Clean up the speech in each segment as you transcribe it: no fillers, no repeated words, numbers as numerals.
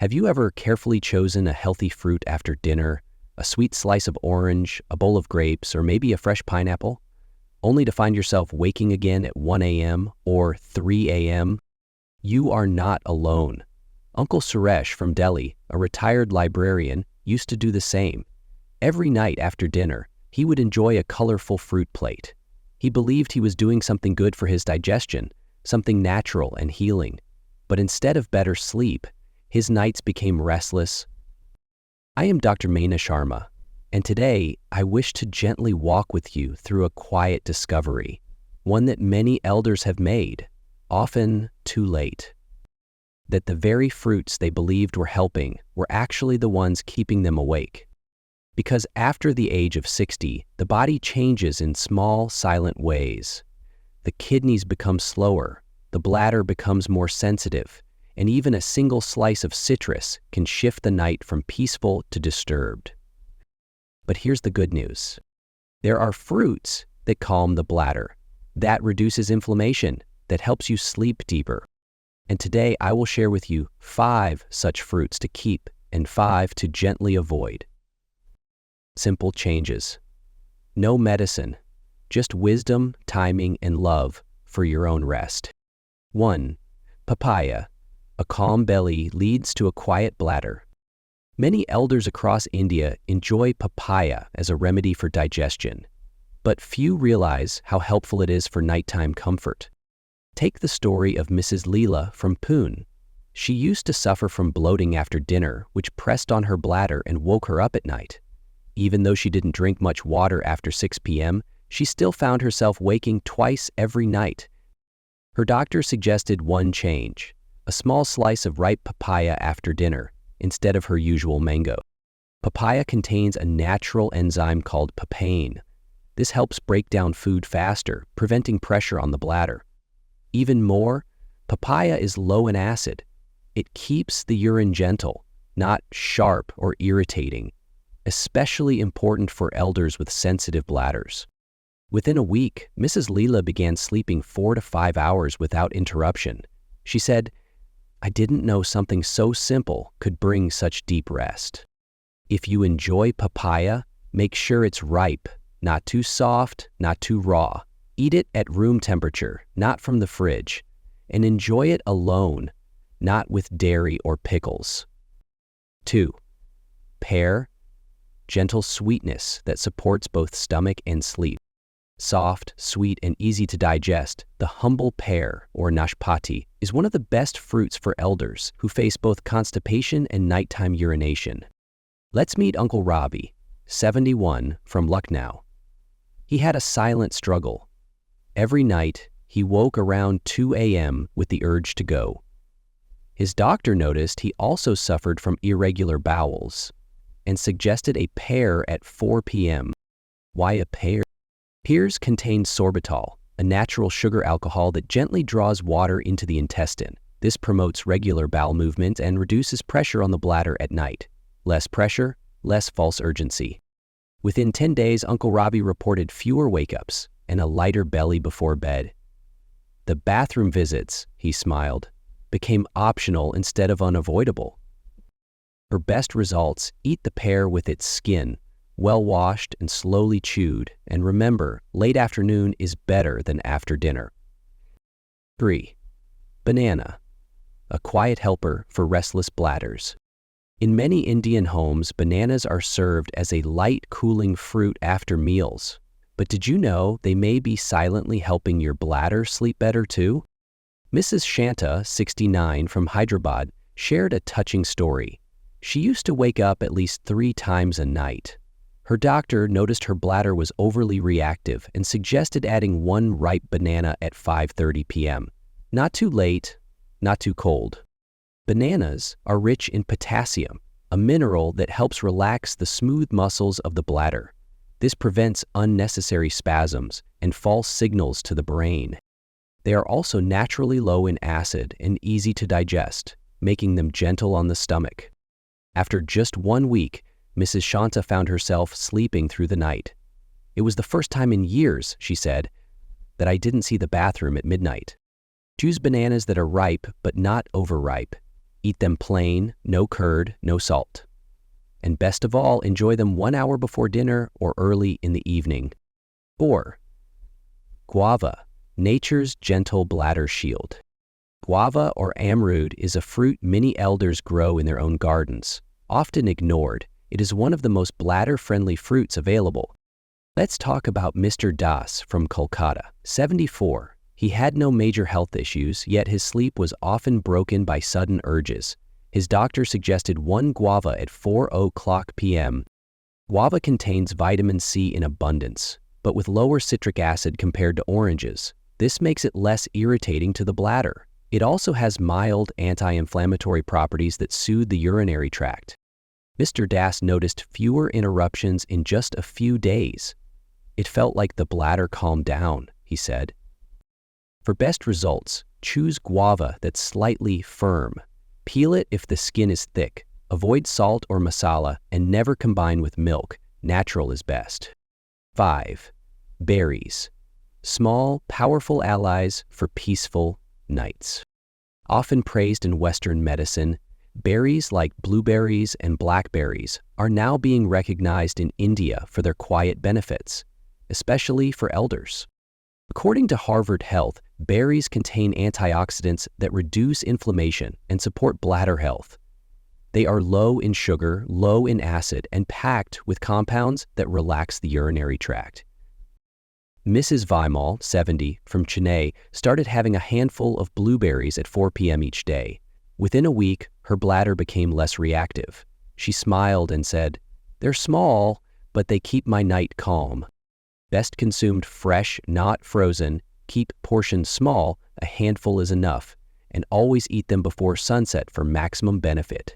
Have you ever carefully chosen a healthy fruit after dinner, a sweet slice of orange, a bowl of grapes, or maybe a fresh pineapple, only to find yourself waking again at 1 a.m. or 3 a.m.? You are not alone. Uncle Suresh from Delhi, a retired librarian, used to do the same. Every night after dinner, he would enjoy a colorful fruit plate. He believed he was doing something good for his digestion, something natural and healing. But instead of better sleep, his nights became restless. I am Dr. Meena Sharma, and today I wish to gently walk with you through a quiet discovery, one that many elders have made, often too late. That the very fruits they believed were helping were actually the ones keeping them awake. Because after the age of 60, the body changes in small, silent ways. The kidneys become slower, the bladder becomes more sensitive, and even a single slice of citrus can shift the night from peaceful to disturbed. But here's the good news. There are fruits that calm the bladder, that reduces inflammation, that helps you sleep deeper. And today I will share with you 5 such fruits to keep and 5 to gently avoid. Simple changes. No medicine, just wisdom, timing, and love for your own rest. 1. Papaya. A calm belly leads to a quiet bladder. Many elders across India enjoy papaya as a remedy for digestion, but few realize how helpful it is for nighttime comfort. Take the story of Mrs. Leela from Pune. She used to suffer from bloating after dinner, which pressed on her bladder and woke her up at night. Even though she didn't drink much water after 6 p.m., she still found herself waking twice every night. Her doctor suggested one change: a small slice of ripe papaya after dinner, instead of her usual mango. Papaya contains a natural enzyme called papain. This helps break down food faster, preventing pressure on the bladder. Even more, papaya is low in acid. It keeps the urine gentle, not sharp or irritating, especially important for elders with sensitive bladders. Within a week, Mrs. Leela began sleeping 4 to 5 hours without interruption. She said, "I didn't know something so simple could bring such deep rest." If you enjoy papaya, make sure it's ripe, not too soft, not too raw. Eat it at room temperature, not from the fridge, and enjoy it alone, not with dairy or pickles. 2. Pear. Gentle sweetness that supports both stomach and sleep. Soft, sweet, and easy to digest, the humble pear, or nashpati, is one of the best fruits for elders who face both constipation and nighttime urination. Let's meet Uncle Rabi, 71, from Lucknow. He had a silent struggle. Every night, he woke around 2 a.m. with the urge to go. His doctor noticed he also suffered from irregular bowels and suggested a pear at 4 p.m. Why a pear? Pears contain sorbitol, a natural sugar alcohol that gently draws water into the intestine. This promotes regular bowel movement and reduces pressure on the bladder at night. Less pressure, less false urgency. Within 10 days, Uncle Rabi reported fewer wake-ups and a lighter belly before bed. The bathroom visits, he smiled, became optional instead of unavoidable. For best results, eat the pear with its skin, well washed and slowly chewed, and remember, late afternoon is better than after dinner. 3. Banana. A quiet helper for restless bladders. In many Indian homes, bananas are served as a light, cooling fruit after meals. But did you know they may be silently helping your bladder sleep better too? Mrs. Shanta, 69, from Hyderabad, shared a touching story. She used to wake up at least 3 times a night. Her doctor noticed her bladder was overly reactive and suggested adding 1 ripe banana at 5:30 p.m. Not too late, not too cold. Bananas are rich in potassium, a mineral that helps relax the smooth muscles of the bladder. This prevents unnecessary spasms and false signals to the brain. They are also naturally low in acid and easy to digest, making them gentle on the stomach. After just 1 week, Mrs. Shanta found herself sleeping through the night. It was the first time in years, she said, that I didn't see the bathroom at midnight. Choose bananas that are ripe but not overripe. Eat them plain, no curd, no salt. And best of all, enjoy them 1 hour before dinner or early in the evening. 4. Guava, nature's gentle bladder shield. Guava or amrood is a fruit many elders grow in their own gardens. Often ignored, it is one of the most bladder-friendly fruits available. Let's talk about Mr. Das from Kolkata, 74. He had no major health issues, yet his sleep was often broken by sudden urges. His doctor suggested one guava at 4:00 p.m. Guava contains vitamin C in abundance, but with lower citric acid compared to oranges. This makes it less irritating to the bladder. It also has mild anti-inflammatory properties that soothe the urinary tract. Mr. Das noticed fewer interruptions in just a few days. It felt like the bladder calmed down, he said. For best results, choose guava that's slightly firm. Peel it if the skin is thick. Avoid salt or masala and never combine with milk. Natural is best. 5. Berries. Small, powerful allies for peaceful nights. Often praised in Western medicine, berries like blueberries and blackberries are now being recognized in India for their quiet benefits, especially for elders. According to Harvard Health, berries contain antioxidants that reduce inflammation and support bladder health. They are low in sugar, low in acid, and packed with compounds that relax the urinary tract. Mrs. Vimal, 70, from Chennai, started having a handful of blueberries at 4 p.m. each day. Within a week, her bladder became less reactive. She smiled and said, "They're small, but they keep my night calm." Best consumed fresh, not frozen. Keep portions small, a handful is enough, and always eat them before sunset for maximum benefit.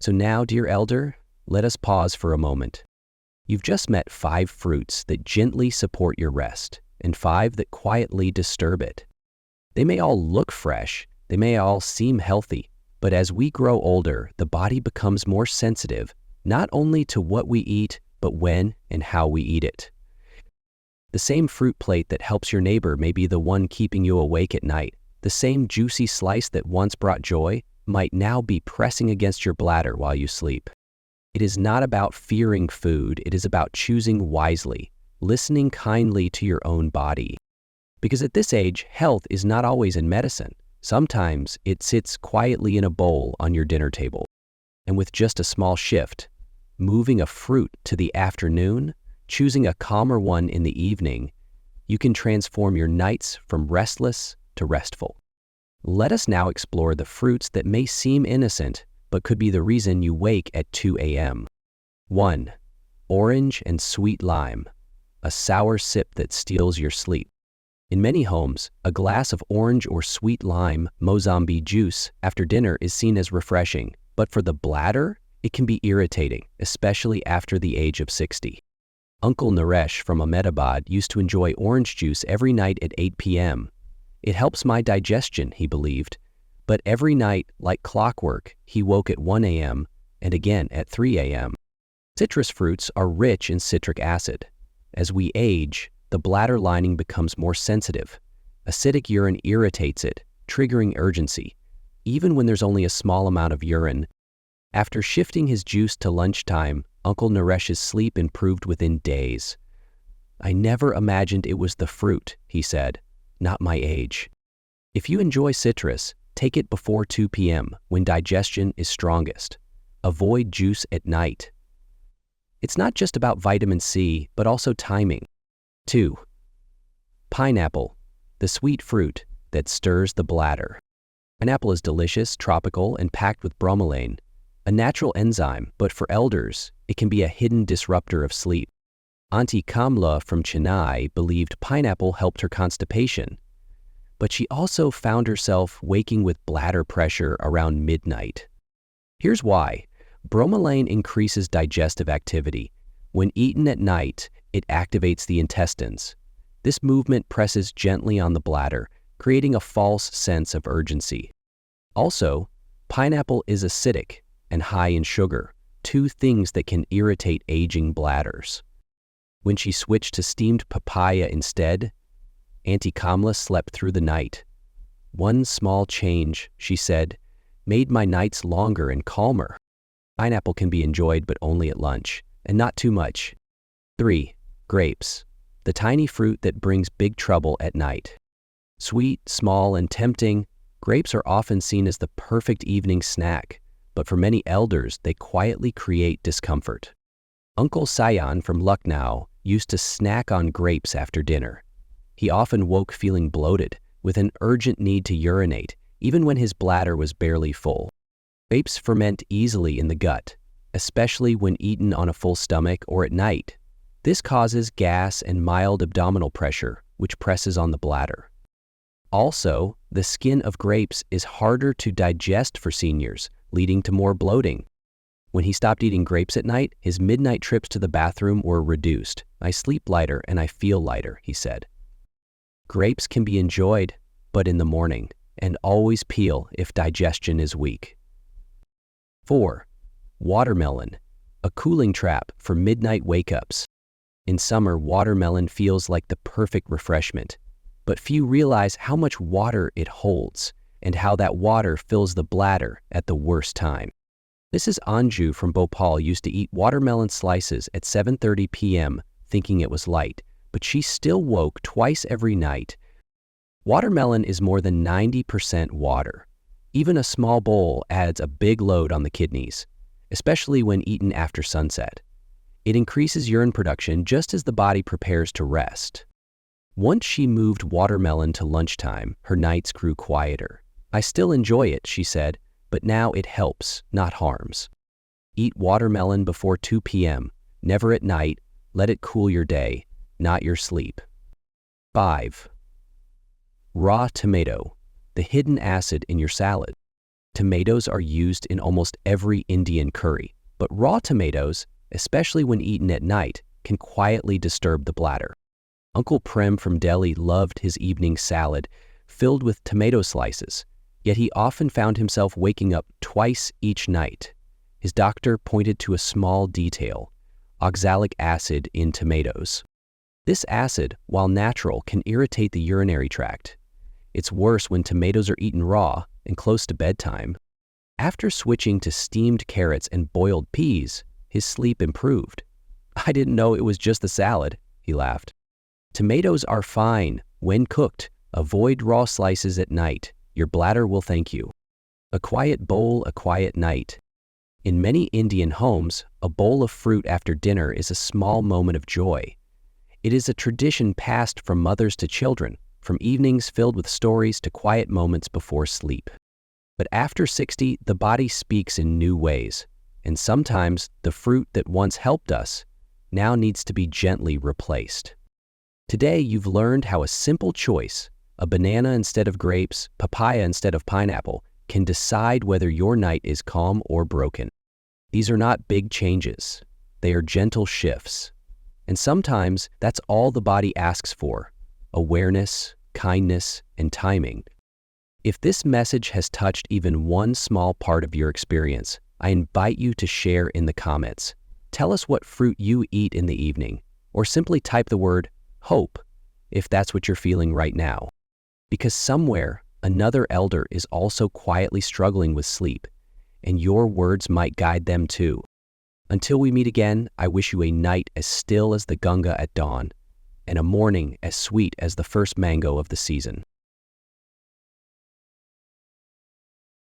So now, dear elder, let us pause for a moment. You've just met 5 fruits that gently support your rest, and 5 that quietly disturb it. They may all look fresh, they may all seem healthy, but as we grow older, the body becomes more sensitive, not only to what we eat, but when and how we eat it. The same fruit plate that helps your neighbor may be the one keeping you awake at night. The same juicy slice that once brought joy might now be pressing against your bladder while you sleep. It is not about fearing food, it is about choosing wisely, listening kindly to your own body. Because at this age, health is not always in medicine. Sometimes it sits quietly in a bowl on your dinner table. And with just a small shift, moving a fruit to the afternoon, choosing a calmer one in the evening, you can transform your nights from restless to restful. Let us now explore the fruits that may seem innocent, but could be the reason you wake at 2 a.m. 1. Orange and sweet lime, a sour sip that steals your sleep. In many homes, a glass of orange or sweet lime Mozambique juice after dinner is seen as refreshing, but for the bladder, it can be irritating, especially after the age of 60. Uncle Naresh from Ahmedabad used to enjoy orange juice every night at 8 p.m. It helps my digestion, he believed, but every night, like clockwork, he woke at 1 a.m. and again at 3 a.m. Citrus fruits are rich in citric acid. As we age, the bladder lining becomes more sensitive. Acidic urine irritates it, triggering urgency, even when there's only a small amount of urine. After shifting his juice to lunchtime, Uncle Naresh's sleep improved within days. "I never imagined it was the fruit," he said, "not my age." If you enjoy citrus, take it before 2 p.m. when digestion is strongest. Avoid juice at night. It's not just about vitamin C, but also timing. 2. Pineapple, the sweet fruit that stirs the bladder. Pineapple is delicious, tropical, and packed with bromelain, a natural enzyme, but for elders, it can be a hidden disruptor of sleep. Auntie Kamla from Chennai believed pineapple helped her constipation, but she also found herself waking with bladder pressure around midnight. Here's why. Bromelain increases digestive activity. When eaten at night, it activates the intestines. This movement presses gently on the bladder, creating a false sense of urgency. Also, pineapple is acidic and high in sugar, 2 things that can irritate aging bladders. When she switched to steamed papaya instead, Auntie Kamla slept through the night. "One small change," she said, made my nights longer and calmer. Pineapple can be enjoyed but only at lunch, and not too much. 3. Grapes, the tiny fruit that brings big trouble at night. Sweet, small, and tempting, grapes are often seen as the perfect evening snack, but for many elders, they quietly create discomfort. Uncle Sayan from Lucknow used to snack on grapes after dinner. He often woke feeling bloated, with an urgent need to urinate, even when his bladder was barely full. Grapes ferment easily in the gut, especially when eaten on a full stomach or at night. This causes gas and mild abdominal pressure, which presses on the bladder. Also, the skin of grapes is harder to digest for seniors, leading to more bloating. When he stopped eating grapes at night, his midnight trips to the bathroom were reduced. I sleep lighter and I feel lighter, he said. Grapes can be enjoyed, but in the morning, and always peel if digestion is weak. 4. Watermelon, a cooling trap for midnight wake-ups. In summer, watermelon feels like the perfect refreshment, but few realize how much water it holds and how that water fills the bladder at the worst time. Mrs. Anju from Bhopal used to eat watermelon slices at 7:30 p.m. thinking it was light, but she still woke twice every night. Watermelon is more than 90% water. Even a small bowl adds a big load on the kidneys, especially when eaten after sunset. It increases urine production just as the body prepares to rest. Once she moved watermelon to lunchtime, her nights grew quieter. I still enjoy it, she said, but now it helps, not harms. Eat watermelon before 2 p.m., never at night. Let it cool your day, not your sleep. 5. Raw tomato, the hidden acid in your salad. Tomatoes are used in almost every Indian curry, but raw tomatoes, especially when eaten at night, can quietly disturb the bladder. Uncle Prem from Delhi loved his evening salad filled with tomato slices, yet he often found himself waking up twice each night. His doctor pointed to a small detail: oxalic acid in tomatoes. This acid, while natural, can irritate the urinary tract. It's worse when tomatoes are eaten raw and close to bedtime. After switching to steamed carrots and boiled peas, his sleep improved. I didn't know it was just the salad, he laughed. Tomatoes are fine when cooked. Avoid raw slices at night. Your bladder will thank you. A quiet bowl, a quiet night. In many Indian homes, a bowl of fruit after dinner is a small moment of joy. It is a tradition passed from mothers to children, from evenings filled with stories to quiet moments before sleep. But after 60, the body speaks in new ways, and sometimes the fruit that once helped us now needs to be gently replaced. Today, you've learned how a simple choice, a banana instead of grapes, papaya instead of pineapple, can decide whether your night is calm or broken. These are not big changes. They are gentle shifts. And sometimes that's all the body asks for: awareness, kindness, and timing. If this message has touched even one small part of your experience, I invite you to share in the comments. Tell us what fruit you eat in the evening, or simply type the word hope if that's what you're feeling right now. Because somewhere, another elder is also quietly struggling with sleep, and your words might guide them too. Until we meet again, I wish you a night as still as the Ganga at dawn, and a morning as sweet as the first mango of the season.